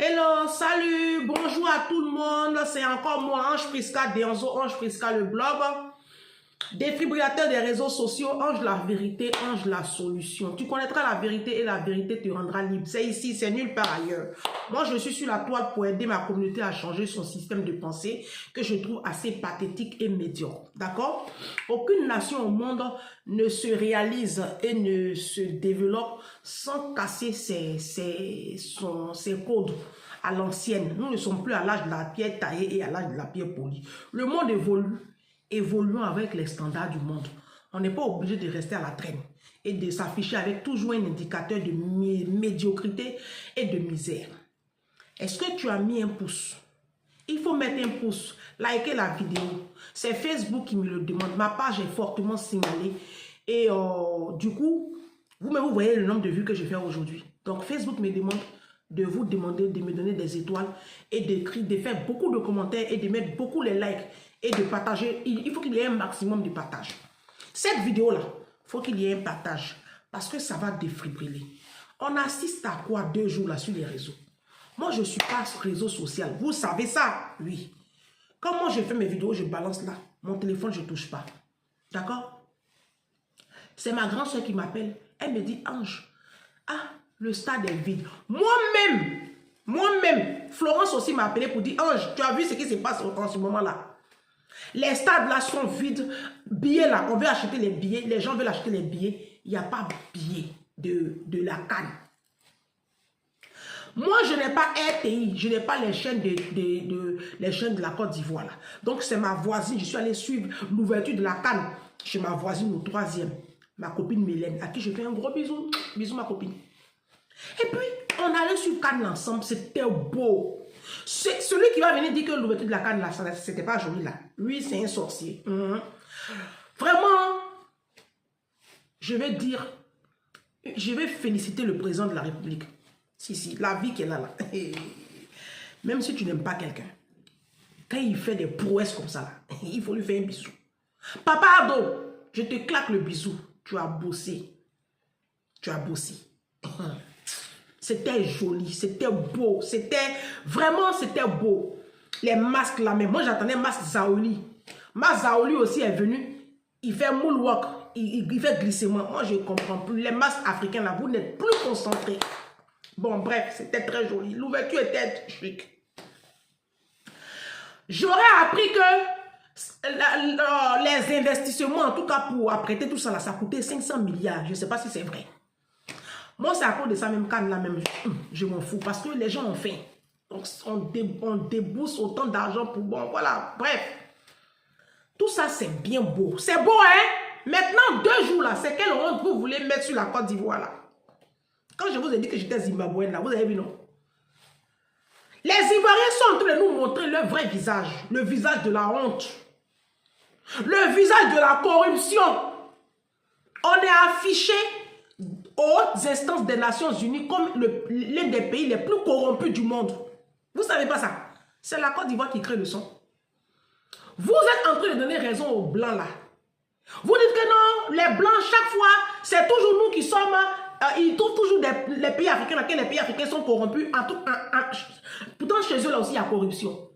Hello, salut, bonjour à tout le monde. C'est encore moi, Ange Prisca, Déonzo, Ange Prisca, le blog. Défibrillateur des réseaux sociaux, Ange la vérité, Ange la solution. Tu connaîtras la vérité et la vérité te rendra libre. C'est ici, c'est nulle part ailleurs. Moi, je suis sur la toile pour aider ma communauté à changer son système de pensée que je trouve assez pathétique et médiocre. D'accord? Aucune nation au monde ne se réalise et ne se développe sans casser ses codes à l'ancienne. Nous ne sommes plus à l'âge de la pierre taillée et à l'âge de la pierre polie. Le monde évolue. Évoluons avec les standards du monde. On n'est pas obligé de rester à la traîne et de s'afficher avec toujours un indicateur de médiocrité et de misère. Est-ce que tu as mis un pouce? Il faut mettre un pouce, liker la vidéo. C'est Facebook qui me le demande. Ma page est fortement signalée. Et du coup, vous voyez le nombre de vues que je fais aujourd'hui. Donc Facebook me demande de vous demander de me donner des étoiles et de faire beaucoup de commentaires et de mettre beaucoup les likes et de partager. Il faut qu'il y ait un maximum de partage. Cette vidéo-là, il faut qu'il y ait un partage parce que ça va défibriller. On assiste à quoi 2 jours là sur les réseaux? Moi, je ne suis pas sur réseau social. Vous savez ça? Oui. Quand moi, je fais mes vidéos, je balance là. Mon téléphone, je ne touche pas. D'accord? C'est ma grande soeur qui m'appelle. Elle me dit, Ange, ah, le stade est vide. Moi-même, Florence aussi m'a appelé pour dire, Ange, tu as vu ce qui se passe en ce moment-là? Les stades là sont vides. Billets là, on veut acheter les billets. Les gens veulent acheter les billets. Il n'y a pas de billets de la CAN. Moi, je n'ai pas RTI. Je n'ai pas les chaînes les chaînes de la Côte d'Ivoire là. Donc, c'est ma voisine. Je suis allée suivre l'ouverture de la CAN chez ma voisine au 3e. Ma copine Mylène, à qui je fais un gros bisou. Bisous, ma copine. Et puis, on allait sur CAN ensemble. C'était beau. Celui qui va venir dire que l'ouverture de la CAN, c'était pas joli là. Lui, c'est un sorcier. Vraiment, je vais féliciter le président de la République. Si, la vie qu'elle a là. Même si tu n'aimes pas quelqu'un, quand il fait des prouesses comme ça, là, il faut lui faire un bisou. Papa Ado, je te claque le bisou. Tu as bossé. Tu as bossé. C'était joli, c'était beau, c'était beau. Les masques là, mais moi j'attendais masque Zaoli. Masque Zaoli aussi est venu, il fait moonwalk, il fait glissement. Moi je ne comprends plus. Les masques africains là, vous n'êtes plus concentrés. Bon bref, c'était très joli. L'ouverture était chic. J'aurais appris que les investissements, en tout cas pour apprêter tout ça là, ça coûtait 500 milliards. Je ne sais pas si c'est vrai. Moi, c'est à cause de ça même canne là même. Je m'en fous parce que les gens ont faim. Donc, on débourse autant d'argent pour bon. Voilà, bref. Tout ça, c'est bien beau. C'est beau, hein? Maintenant, 2 jours là, c'est quelle honte vous voulez mettre sur la Côte d'Ivoire là? Quand je vous ai dit que j'étais zimbabwéenne là, vous avez vu non? Les Ivoiriens sont en train de nous montrer leur vrai visage. Le visage de la honte. Le visage de la corruption. On est affiché aux instances des Nations Unies comme l'un des pays les plus corrompus du monde. Vous ne savez pas ça? C'est la Côte d'Ivoire qui crée le son. Vous êtes en train de donner raison aux Blancs là. Vous dites que non, les Blancs, chaque fois, c'est toujours nous qui sommes... ils trouvent toujours les pays africains, laquelle les pays africains sont corrompus. Pourtant, chez eux là aussi, il y a corruption.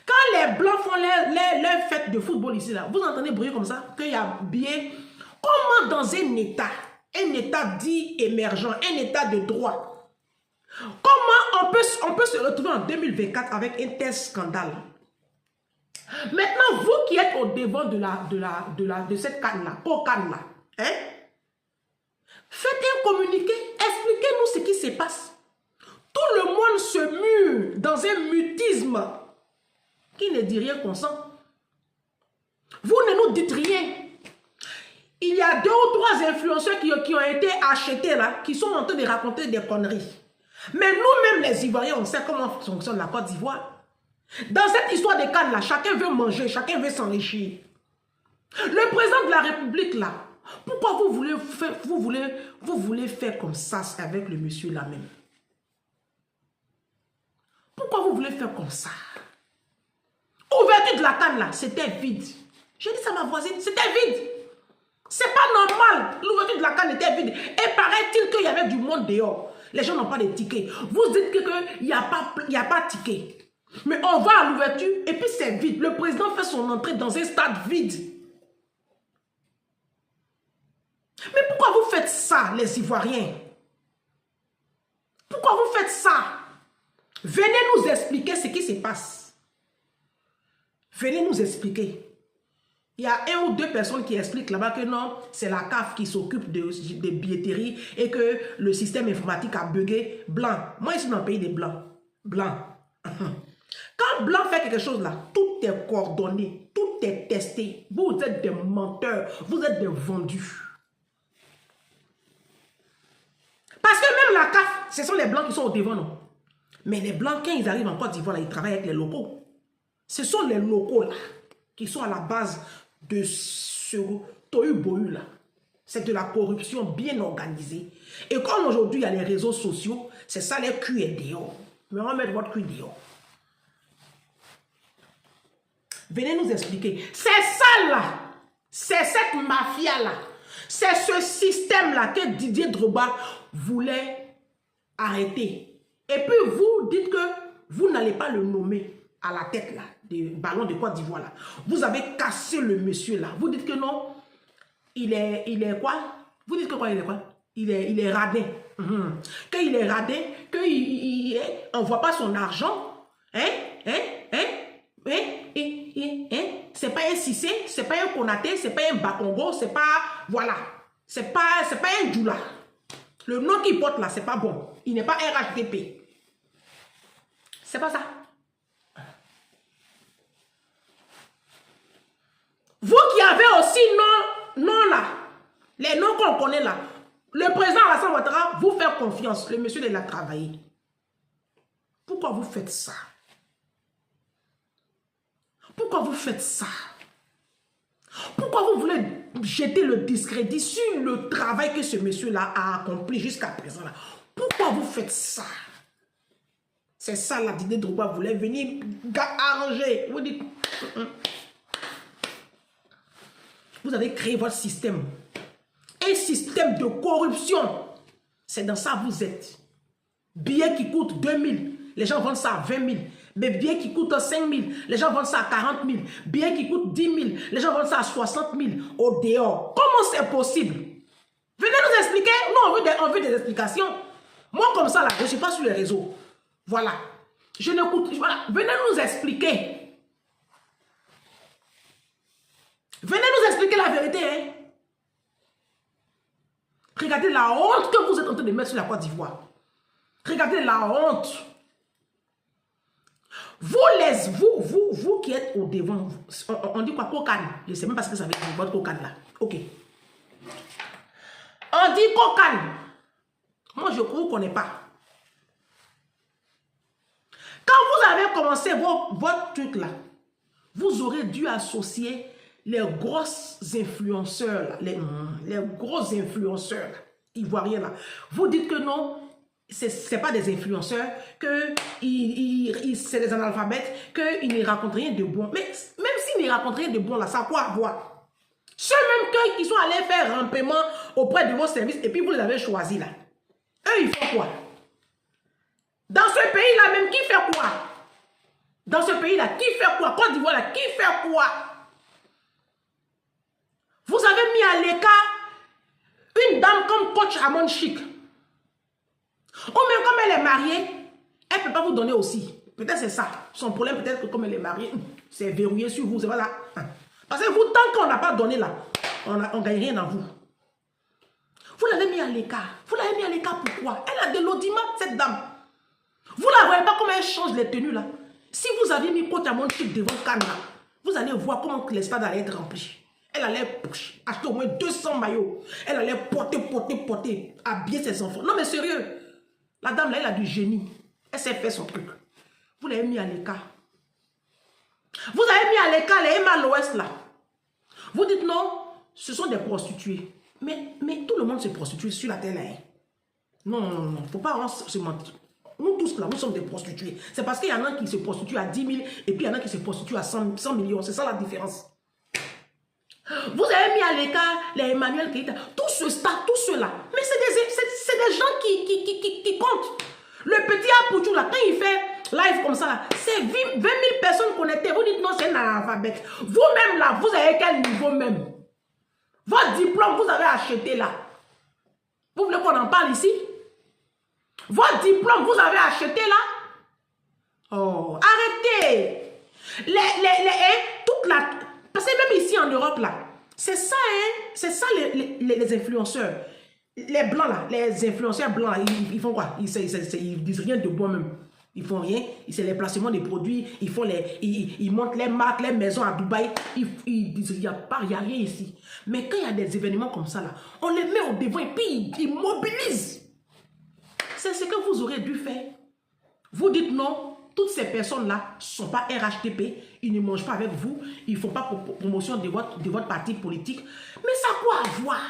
Quand les Blancs font leur fête de football ici, là, vous entendez bruit comme ça, qu'il y a bien... Comment dans un État dit émergent, un État de droit, comment on peut se retrouver en 2024 avec un tel scandale? Maintenant, vous qui êtes au devant de cette canne-là, hein? Faites un communiqué, expliquez-nous ce qui se passe. Tout le monde se mue dans un mutisme qui ne dit rien consent. Vous ne nous dites rien. Il y a 2 ou 3 influenceurs qui ont été achetés là, qui sont en train de raconter des conneries. Mais nous-mêmes les Ivoiriens, on sait comment fonctionne la Côte d'Ivoire. Dans cette histoire de canne là, chacun veut manger, chacun veut s'enrichir. Le président de la République là, pourquoi vous voulez faire comme ça avec le monsieur là même? Pourquoi vous voulez faire comme ça? Ouverture de la canne là, c'était vide. J'ai dit ça à ma voisine, c'était vide. C'est pas normal. L'ouverture de la canne était vide. Et paraît-il qu'il y avait du monde dehors. Les gens n'ont pas de tickets. Vous dites qu'il n'y a pas de ticket. Mais on va à l'ouverture et puis c'est vide. Le président fait son entrée dans un stade vide. Mais pourquoi vous faites ça, les Ivoiriens? Pourquoi vous faites ça? Venez nous expliquer ce qui se passe. Venez nous expliquer. Il y a 1 ou 2 personnes qui expliquent là-bas que non, c'est la CAF qui s'occupe de billetterie et que le système informatique a bugué. Blanc. Moi, je suis dans le pays des Blancs. Blanc. Quand Blanc fait quelque chose là, tout est coordonné, tout est testé. Vous êtes des menteurs, vous êtes des vendus. Parce que même la CAF, ce sont les Blancs qui sont au devant, non? Mais les Blancs, quand ils arrivent en Côte d'Ivoire, ils travaillent avec les locaux. Ce sont les locaux là qui sont à la base de ce tohu-bohu là. C'est de la corruption bien organisée. Et comme aujourd'hui, il y a les réseaux sociaux, c'est ça les culs et dehors. Mais on va mettre votre cul dehors. Venez nous expliquer. C'est ça là. C'est cette mafia là. C'est ce système là que Didier Drogba voulait arrêter. Et puis vous dites que vous n'allez pas le nommer à la tête là, des ballons de Côte d'Ivoire là. Vous avez cassé le monsieur là. Vous dites que non, il est quoi? Vous dites que quoi, il est quoi? Il est radin. Qu'il est radin, qu'il n'envoie pas son argent. C'est pas un Cissé, c'est pas un Konaté, c'est pas un Bakongo, c'est pas, voilà. C'est pas un Djoula. Le nom qu'il porte là, c'est pas bon. Il n'est pas RHDP. C'est pas ça. Vous qui avez aussi non là, les noms qu'on connaît là, le président Alassane Ouattara vous fait confiance. Le monsieur, il a travaillé. Pourquoi vous faites ça? Pourquoi vous faites ça? Pourquoi vous voulez jeter le discrédit sur le travail que ce monsieur-là a accompli jusqu'à présent là? Pourquoi vous faites ça? C'est ça la Didier Drogba voulait venir arranger. Vous dites... Vous avez créé votre système. Un système de corruption. C'est dans ça que vous êtes. Billets qui coûtent 2 000. Les gens vendent ça à 20 000. Mais billets qui coûtent 5 000. Les gens vendent ça à 40 000. Billets qui coûtent 10 000. Les gens vendent ça à 60 000 au dehors. Comment c'est possible? Venez nous expliquer. Nous, on veut des explications. Moi, comme ça, là, je ne suis pas sur les réseaux. Voilà. Je n'écoute. Voilà. Venez nous expliquer. Venez nous expliquer la vérité. Hein? Regardez la honte que vous êtes en train de mettre sur la Côte d'Ivoire. Regardez la honte. Vous qui êtes au devant, on dit quoi? Cocagne. Je ne sais même pas ce que ça veut dire, votre cocagne là. Ok. On dit cocagne. Moi, je ne vous connais pas. Quand vous avez commencé votre truc là, vous aurez dû associer les grosses influenceurs, les gros influenceurs ivoiriens là. Vous dites que non, c'est pas des influenceurs, que c'est des analphabètes, qu'ils ne racontent rien de bon. Mais même s'ils ne racontent rien de bon là, ça a quoi à voir? Ceux même qui sont allés faire rampement auprès de vos services et puis vous les avez choisis là. Eux, ils font quoi? Dans ce pays-là même, qui fait quoi? Dans ce pays-là, qui fait quoi? Côte d'Ivoire là, qui fait quoi? Vous avez mis à l'écart une dame comme coach Amon Chic. Ou même comme elle est mariée, elle ne peut pas vous donner aussi. Peut-être c'est ça. Son problème, peut-être que comme elle est mariée, c'est verrouillé sur vous. C'est voilà. Parce que vous, tant qu'on n'a pas donné là, on ne gagne rien dans vous. Vous l'avez mis à l'écart. Vous l'avez mis à l'écart pourquoi? Elle a de l'audimat, cette dame. Vous ne la voyez pas comment elle change les tenues là. Si vous aviez mis coach Amon Chic devant le canne là, vous allez voir comment les stades allaient être remplis. Elle allait acheter au moins 200 maillots. Elle allait porter, habiller ses enfants. Non mais sérieux. La dame là, elle a du génie. Elle sait faire son truc. Vous l'avez mis à l'écart. Vous avez mis à l'écart les Emma l'Ouest là. Vous dites non, ce sont des prostituées. Mais tout le monde se prostitue sur la terre là. Hein. Non. Il ne faut pas se mentir. Nous tous là, nous sommes des prostituées. C'est parce qu'il y en a qui se prostituent à 10 000 et puis il y en a qui se prostituent à 100 millions. C'est ça la différence. Vous avez mis à l'écart les Emmanuel Keïta, tout ce stade, tout cela. Mais c'est des gens qui comptent. Le petit Apouchou, là, quand il fait live comme ça, c'est 20 000 personnes connectées. Vous dites non, c'est un analphabète. Vous-même, là, vous avez quel niveau même? Votre diplôme, vous avez acheté là. Vous voulez qu'on en parle ici? Votre diplôme, vous avez acheté là? Oh, arrêtez! Toute la... Parce que même ici en Europe, là, c'est ça, hein? C'est ça les influenceurs. Les blancs, là, les influenceurs blancs, là, ils font quoi? Ils disent rien de bon même. Ils font rien. C'est les placements des produits. Ils montent les marques, les maisons à Dubaï. Ils disent il n'y a rien ici. Mais quand il y a des événements comme ça, là, on les met au devant et puis ils mobilisent. C'est ce que vous aurez dû faire. Vous dites non, toutes ces personnes-là ne sont pas RHTP, ils ne mangent pas avec vous, ils ne font pas promotion de votre parti politique. Mais ça a quoi à voir?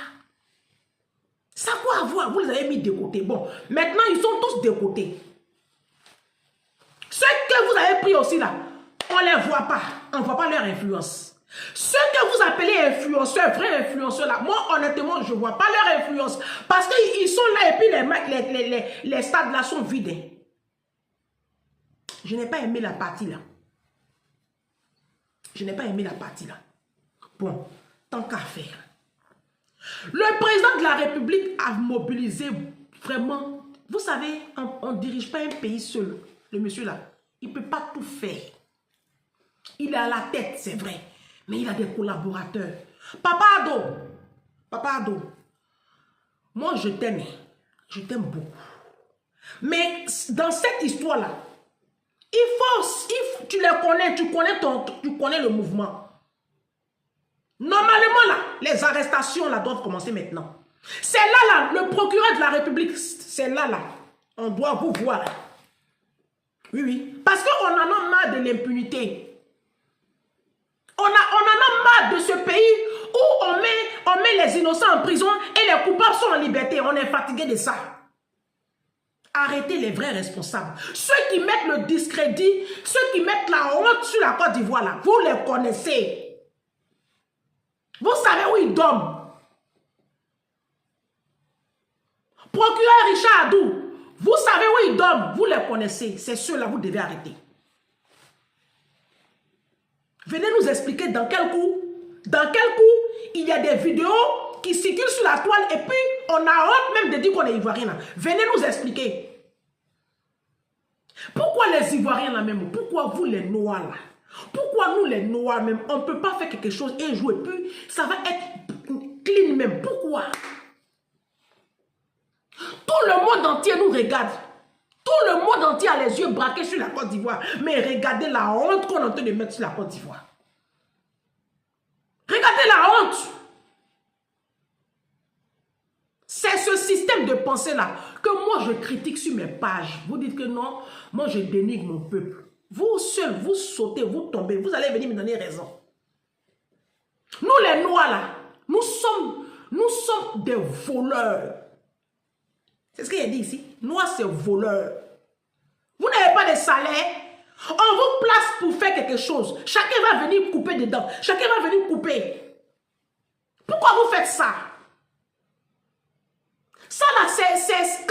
Ça a quoi à voir? Vous les avez mis de côté. Bon, maintenant, ils sont tous de côté. Ceux que vous avez pris aussi là, on ne les voit pas. On ne voit pas leur influence. Ceux que vous appelez influenceurs, vrais influenceurs là, moi honnêtement, je ne vois pas leur influence. Parce qu'ils sont là et puis les stades là sont vides. Je n'ai pas aimé la partie là. Je n'ai pas aimé la partie là. Bon, tant qu'à faire. Le président de la République a mobilisé vraiment. Vous savez, on ne dirige pas un pays seul. Le monsieur là, il ne peut pas tout faire. Il est à la tête, c'est vrai. Mais il a des collaborateurs. Papa Ado, moi je t'aime. Je t'aime beaucoup. Mais dans cette histoire-là, tu les connais, tu connais le mouvement. Normalement, là, les arrestations là, doivent commencer maintenant. C'est là, le procureur de la République, c'est là, on doit vous voir. Oui, oui. Parce qu'on en a marre de l'impunité. On en a marre de ce pays où on met les innocents en prison et les coupables sont en liberté. On est fatigué de ça. Arrêtez les vrais responsables. Ceux qui mettent le discrédit, ceux qui mettent la honte sur la Côte d'Ivoire, là, vous les connaissez. Vous savez où ils dorment. Procureur Richard Adou, vous savez où ils dorment. Vous les connaissez. C'est ceux-là, vous devez arrêter. Venez nous expliquer dans quel coup il y a des vidéos qui circulent sur la toile et puis on a honte même de dire qu'on est Ivoirien là. Venez nous expliquer. Pourquoi les Ivoiriens là même? Pourquoi vous les Noirs là? Pourquoi nous les Noirs même? On ne peut pas faire quelque chose un jour et puis ça va être clean même. Pourquoi? Tout le monde entier nous regarde. Tout le monde entier a les yeux braqués sur la Côte d'Ivoire. Mais regardez la honte qu'on est en train de mettre sur la Côte d'Ivoire. Regardez la honte. C'est ce système de pensée-là que moi je critique sur mes pages. Vous dites que non, moi je dénigre mon peuple. Vous seuls, vous sautez, vous tombez, vous allez venir me donner raison. Nous les Noirs là, nous sommes des voleurs. C'est ce qu'il a dit ici. Noirs c'est voleurs. Vous n'avez pas de salaire. On vous place pour faire quelque chose. Chacun va venir couper dedans. Chacun va venir couper. Pourquoi vous faites ça? Ça là, c'est